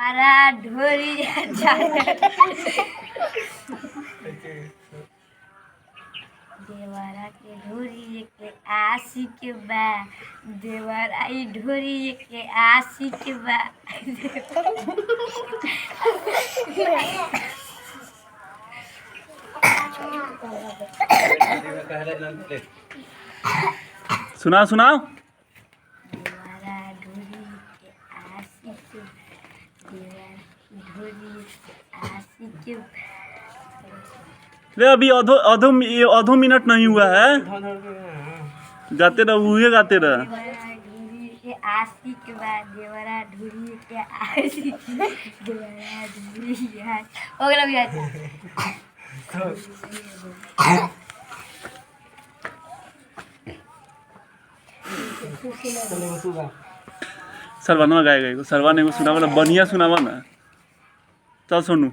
हमारा ढोरी देवरा के ढोरी के आशिक बा देवरा ई ढोरी के आशिक बा सुनाओ सुनाओ। देवरा ढोरी के आशिक देवरा ढोरी के आशिक ले अभी आधो मिनट नहीं हुआ है, गाते रहो, हुए गाते रह। देवरा ढोरी के आशिक बा देवरा ढोरी के आशिक देवरा ढोरी के हो गया भैया। सरवाना गाएगा, सरवा ने सुनावा ना, बढ़िया सुनावा ना। चल सोनू।